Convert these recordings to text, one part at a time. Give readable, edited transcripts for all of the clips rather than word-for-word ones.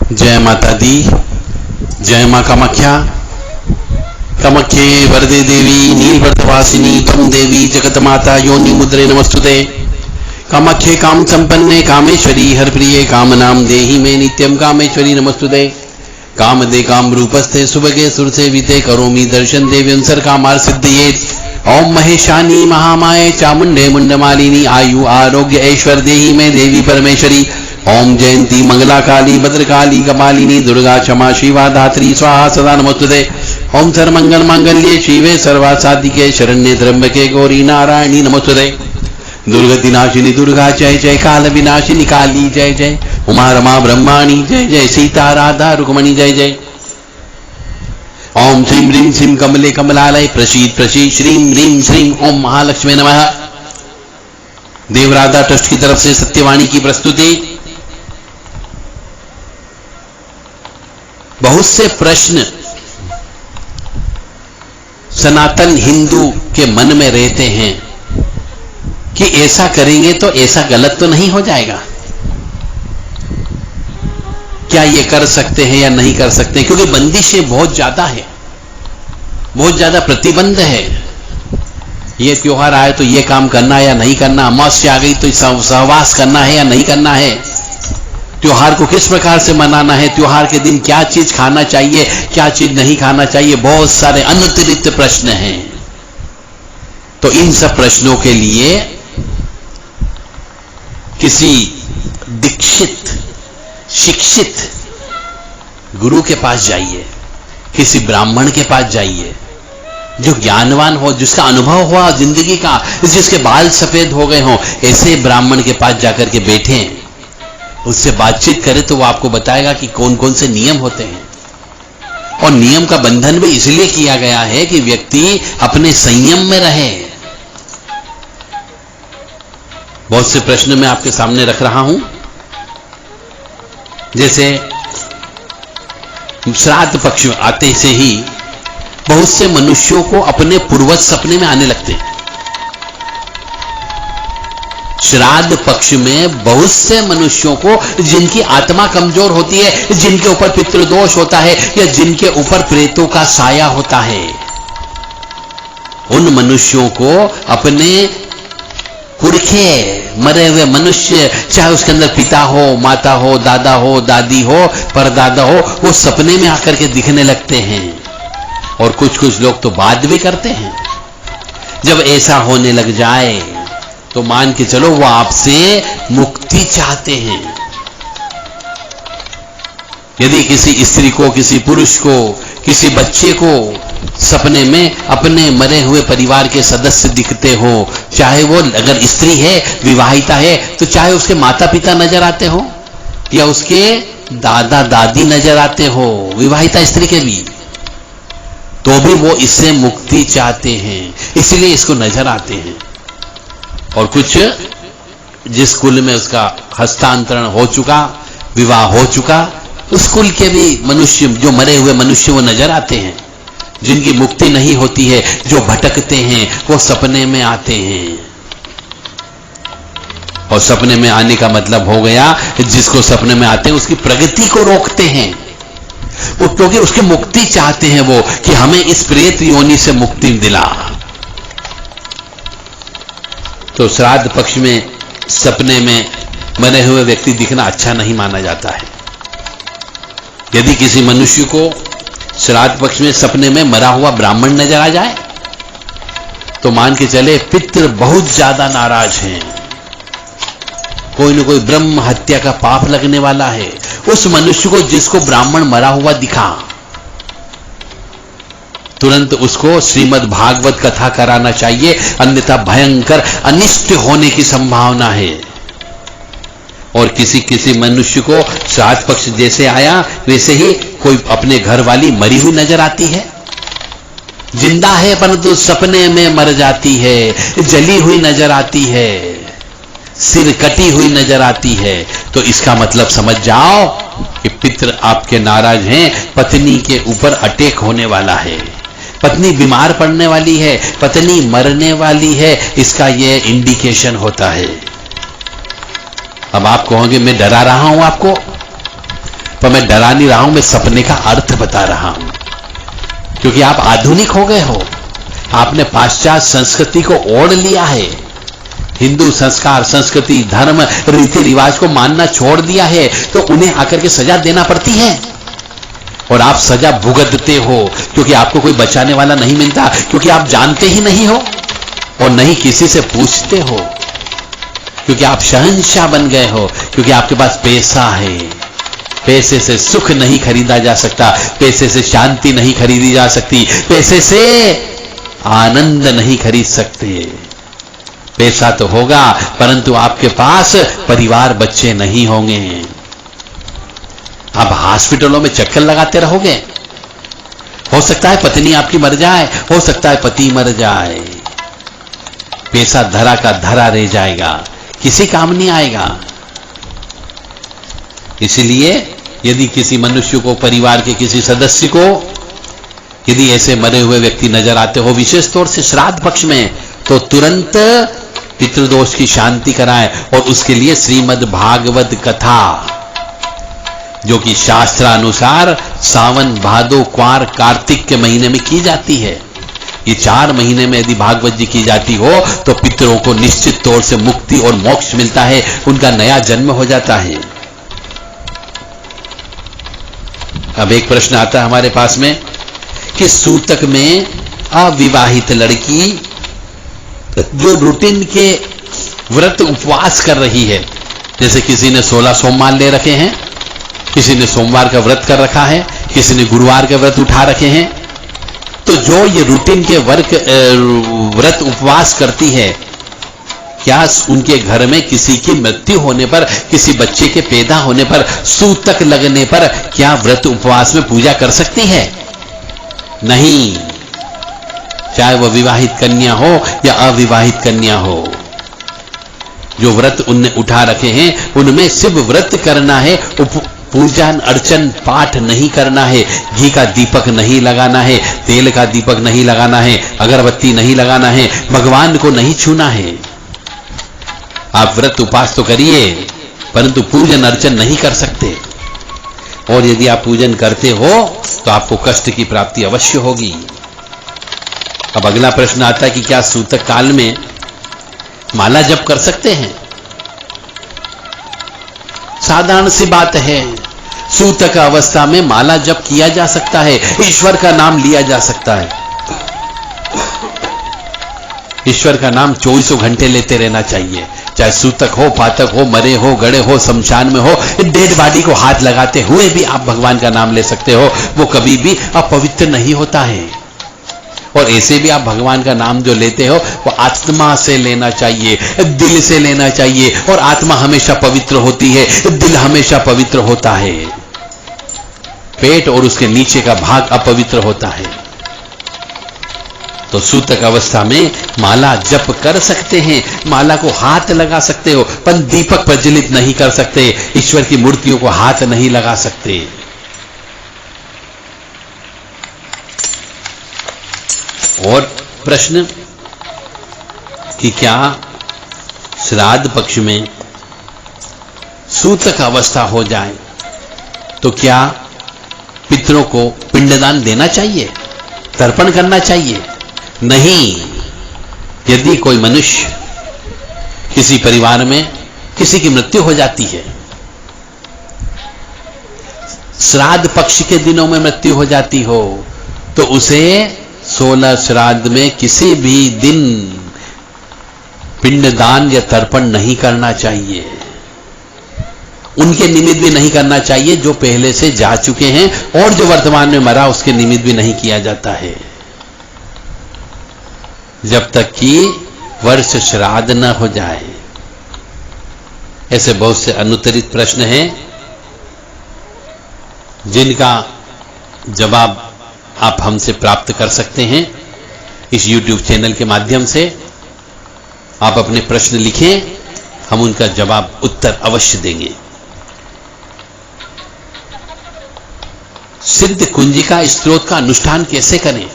जय माता दी। जय मां कामाख्या। कामाख्ये वरदे देवी नीलवर्धवासिनी त्वं देवी जगत माता योनि मुद्रे नमस्तुते। कामाख्ये काम संपन्ने कामेश्वरी हरप्रिये कामनाम देहि मे नित्यं कामेश्वरी नमस्तुते। काम दे काम रूपस्थे सुभगे सुरसेविते करोमि दर्शन देव्यं सर कामार सिद्धिये। ओम महेशानी महामाये चामुंडे मुंडमालिनी आयु आरोग्य ऐश्वर्य देहि मे देवी परमेश्वरी। ओम जयंती मंगला काली भद्रकाली कपालिनी दुर्गा क्षमा शिवा धात्री स्वाहा सदा नमस्तुते। ओम सर्वमंगल मांगल्ये शिवे सर्वासाधिके शरण्ये त्र्यंबके गौरी नारायणी नमस्तुते। दुर्गति नाशिनी दुर्गा जय जय, काल विनाशिनी काली जय जय, उमा रमा ब्रह्माणी जय जय, सीता राधा रुक्मणी जय जय। ओम श्रीं ह्रीं श्रीं कमले कमलालय प्रसीद प्रसीद श्रीं ह्रीं श्रीं ओम महालक्ष्मी नमः। देवराधा ट्रस्ट की तरफ से सत्यवाणी की प्रस्तुति। बहुत से प्रश्न सनातन हिंदू के मन में रहते हैं कि ऐसा करेंगे तो ऐसा गलत तो नहीं हो जाएगा, क्या ये कर सकते हैं या नहीं कर सकते, क्योंकि बंदिशें बहुत ज्यादा है, बहुत ज्यादा प्रतिबंध है। ये त्योहार आए तो ये काम करना है या नहीं करना, अमावस्या आ गई तो सहवास करना है या नहीं करना है, त्योहार को किस प्रकार से मनाना है, त्योहार के दिन क्या चीज खाना चाहिए क्या चीज नहीं खाना चाहिए, बहुत सारे अनतिरिक्त प्रश्न हैं। तो इन सब प्रश्नों के लिए किसी दीक्षित शिक्षित गुरु के पास जाइए, किसी ब्राह्मण के पास जाइए जो ज्ञानवान हो, जिसका अनुभव हुआ जिंदगी का, जिसके बाल सफेद हो गए हों, ऐसे ब्राह्मण के पास जाकर के बैठें, उससे बातचीत करें तो वो आपको बताएगा कि कौन कौन से नियम होते हैं। और नियम का बंधन भी इसलिए किया गया है कि व्यक्ति अपने संयम में रहे। बहुत से प्रश्न मैं आपके सामने रख रहा हूं, जैसे श्राद्ध पक्ष आते से ही बहुत से मनुष्यों को अपने पूर्वज सपने में आने लगते हैं। श्राद्ध पक्ष में बहुत से मनुष्यों को जिनकी आत्मा कमजोर होती है, जिनके ऊपर पितृदोष होता है या जिनके ऊपर प्रेतों का साया होता है, उन मनुष्यों को अपने पुरखे मरे हुए मनुष्य, चाहे उसके अंदर पिता हो माता हो दादा हो दादी हो परदादा हो, वो सपने में आकर के दिखने लगते हैं। और कुछ कुछ लोग तो बात भी करते हैं। जब ऐसा होने लग जाए तो मान के चलो वो आपसे मुक्ति चाहते हैं। यदि किसी स्त्री को, किसी पुरुष को, किसी बच्चे को सपने में अपने मरे हुए परिवार के सदस्य दिखते हो, चाहे वो अगर स्त्री है विवाहिता है तो चाहे उसके माता पिता नजर आते हो या उसके दादा दादी नजर आते हो, विवाहिता स्त्री के भी, तो भी वो इससे मुक्ति चाहते हैं, इसलिए इसको नजर आते हैं। और कुछ जिस कुल में उसका हस्तांतरण हो चुका, विवाह हो चुका, उस कुल के भी मनुष्य, जो मरे हुए मनुष्य वो नजर आते हैं। जिनकी मुक्ति नहीं होती है, जो भटकते हैं, वो सपने में आते हैं। और सपने में आने का मतलब हो गया, जिसको सपने में आते हैं उसकी प्रगति को रोकते हैं वो, क्योंकि उसकी मुक्ति चाहते हैं वो कि हमें इस प्रेत योनि से मुक्ति दिला। तो श्राद्ध पक्ष में सपने में मरे हुए व्यक्ति दिखना अच्छा नहीं माना जाता है। यदि किसी मनुष्य को श्राद्ध पक्ष में सपने में मरा हुआ ब्राह्मण नजर आ जाए तो मान के चले पितृ बहुत ज्यादा नाराज हैं, कोई न कोई ब्रह्म हत्या का पाप लगने वाला है। उस मनुष्य को जिसको ब्राह्मण मरा हुआ दिखा, तुरंत उसको श्रीमद् भागवत कथा कराना चाहिए, अन्यथा भयंकर अनिष्ट होने की संभावना है। और किसी किसी मनुष्य को श्राद्ध पक्ष जैसे आया वैसे ही कोई अपने घर वाली मरी हुई नजर आती है, जिंदा है परंतु सपने में मर जाती है, जली हुई नजर आती है, सिर कटी हुई नजर आती है, तो इसका मतलब समझ जाओ कि पितृ आपके नाराज हैं, पत्नी के ऊपर अटैक होने वाला है, पत्नी बीमार पड़ने वाली है, पत्नी मरने वाली है, इसका यह इंडिकेशन होता है। अब आप कहोगे मैं डरा रहा हूं आपको, पर मैं डरा नहीं रहा हूं, मैं सपने का अर्थ बता रहा हूं। क्योंकि आप आधुनिक हो गए हो, आपने पाश्चात्य संस्कृति को ओढ़ लिया है, हिंदू संस्कार, संस्कृति, धर्म, रीति रिवाज को मानना छोड़ दिया है, तो उन्हें आकर के सजा देना पड़ती है और आप सजा भुगतते हो क्योंकि आपको कोई बचाने वाला नहीं मिलता, क्योंकि आप जानते ही नहीं हो और नहीं किसी से पूछते हो, क्योंकि आप शहंशाह बन गए हो, क्योंकि आपके पास पैसा है। पैसे से सुख नहीं खरीदा जा सकता, पैसे से शांति नहीं खरीदी जा सकती, पैसे से आनंद नहीं खरीद सकते। पैसा तो होगा परंतु आपके पास परिवार, बच्चे नहीं होंगे। आप हॉस्पिटलों में चक्कर लगाते रहोगे, हो सकता है पत्नी आपकी मर जाए, हो सकता है पति मर जाए, पैसा धरा का धरा रह जाएगा, किसी काम नहीं आएगा। इसलिए यदि किसी मनुष्य को, परिवार के किसी सदस्य को यदि ऐसे मरे हुए व्यक्ति नजर आते हो, विशेष तौर से श्राद्ध पक्ष में, तो तुरंत पितृदोष की शांति कराएं और उसके लिए श्रीमद् भागवत कथा, जो कि शास्त्रानुसार सावन, भादो, क्वार, कार्तिक के महीने में की जाती है। ये 4 महीने में यदि भागवत जी की जाती हो तो पितरों को निश्चित तौर से मुक्ति और मोक्ष मिलता है, उनका नया जन्म हो जाता है। अब एक प्रश्न आता है हमारे पास में कि सूतक में अविवाहित लड़की जो रूटीन के व्रत उपवास कर रही है, जैसे किसी ने 16 सोमवार ले रखे हैं, किसी ने सोमवार का व्रत कर रखा है, किसी ने गुरुवार का व्रत उठा रखे हैं, तो जो ये रूटीन के व्रत उपवास करती है, क्या उनके घर में किसी की मृत्यु होने पर, किसी बच्चे के पैदा होने पर, सूतक लगने पर क्या व्रत उपवास में पूजा कर सकती है? नहीं, चाहे वह विवाहित कन्या हो या अविवाहित कन्या हो। जो व्रत उनने उठा रखे हैं उनमें सिर्फ व्रत करना है, पूजन अर्चन पाठ नहीं करना है, घी का दीपक नहीं लगाना है, तेल का दीपक नहीं लगाना है, अगरबत्ती नहीं लगाना है, भगवान को नहीं छूना है। आप व्रत उपास तो करिए परंतु पूजन अर्चन नहीं कर सकते, और यदि आप पूजन करते हो तो आपको कष्ट की प्राप्ति अवश्य होगी। अब अगला प्रश्न आता है कि क्या सूतक काल में माला जप कर सकते हैं? साधारण सी बात है, सूतक अवस्था में माला जप किया जा सकता है, ईश्वर का नाम लिया जा सकता है। ईश्वर का नाम 24 घंटे लेते रहना चाहिए, चाहे सूतक हो, पातक हो, मरे हो, गड़े हो, शमशान में हो, डेड बॉडी को हाथ लगाते हुए भी आप भगवान का नाम ले सकते हो, वो कभी भी अपवित्र नहीं होता है। और ऐसे भी आप भगवान का नाम जो लेते हो वो आत्मा से लेना चाहिए, दिल से लेना चाहिए, और आत्मा हमेशा पवित्र होती है, दिल हमेशा पवित्र होता है, पेट और उसके नीचे का भाग अपवित्र होता है। तो सूतक अवस्था में माला जप कर सकते हैं, माला को हाथ लगा सकते हो, पर दीपक प्रज्वलित नहीं कर सकते, ईश्वर की मूर्तियों को हाथ नहीं लगा सकते। और प्रश्न कि क्या श्राद्ध पक्ष में सूतक अवस्था हो जाए तो क्या पितरों को पिंडदान देना चाहिए, तर्पण करना चाहिए? नहीं। यदि कोई मनुष्य, किसी परिवार में किसी की मृत्यु हो जाती है, श्राद्ध पक्ष के दिनों में मृत्यु हो जाती हो, तो उसे 16 श्राद्ध में किसी भी दिन पिंडदान या तर्पण नहीं करना चाहिए, उनके निमित्त भी नहीं करना चाहिए जो पहले से जा चुके हैं, और जो वर्तमान में मरा उसके निमित्त भी नहीं किया जाता है, जब तक कि वर्ष श्राद्ध न हो जाए। ऐसे बहुत से अनुत्तरित प्रश्न हैं जिनका जवाब आप हमसे प्राप्त कर सकते हैं इस YouTube चैनल के माध्यम से। आप अपने प्रश्न लिखें, हम उनका जवाब उत्तर अवश्य देंगे। सिद्ध कुंजिका स्त्रोत का अनुष्ठान कैसे करें?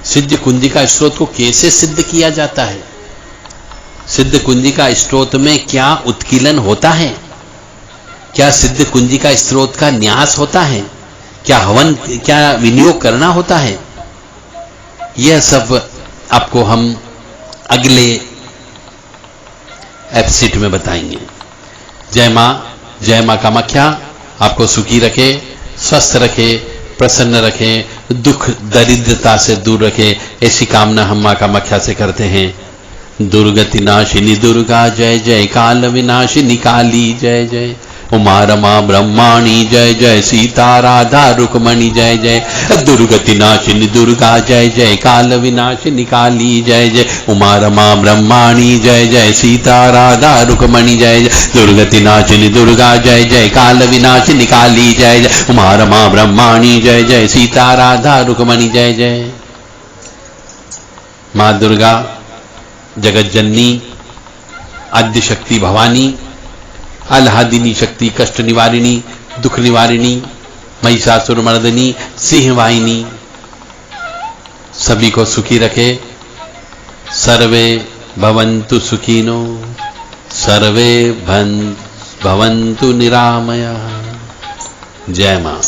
सिद्ध कुंजिका स्त्रोत को कैसे सिद्ध किया जाता है? सिद्ध कुंजिका स्त्रोत में क्या उत्कीलन होता है? क्या सिद्ध कुंजी का स्रोत का न्यास होता है? क्या हवन, क्या विनियोग करना होता है? यह सब आपको हम अगले एपिसोड में बताएंगे। जय मां कामाख्या आपको सुखी रखे, स्वस्थ रखे, प्रसन्न रखे, दुख दरिद्रता से दूर रखे, ऐसी कामना हम मां कामाख्या से करते हैं। दुर्गति नाशिनी दुर्गा जय जय, काल विनाशिनी काली जय जय, उमा रमा ब्रह्माणी जय जय, सीता राधा रुक्मणी जय जय, दुर्गति नाशिनी दुर्गा जय जय, काल विनाशिनी काली जय जय, उमा रमा ब्रह्माणी जय जय, सीता राधा रुक्मणी जय जय, दुर्गति नाशिनी दुर्गा जय जय, काल विनाशिनी काली जय जय, उमा रमा ब्रह्माणी जय जय, सीता राधा रुक्मणी जय जय। मां दुर्गा जगत जननी, आद्य शक्ति भवानी, आह्लादिनी शक्ति, कष्ट निवारिणी, दुख निवारिणी, महिषासुर मर्दिनी, सिंह वाहिनी, सभी को सुखी रखे। सर्वे भवन्तु सुखिनो, सर्वे भवन्तु निरामया। जय मां।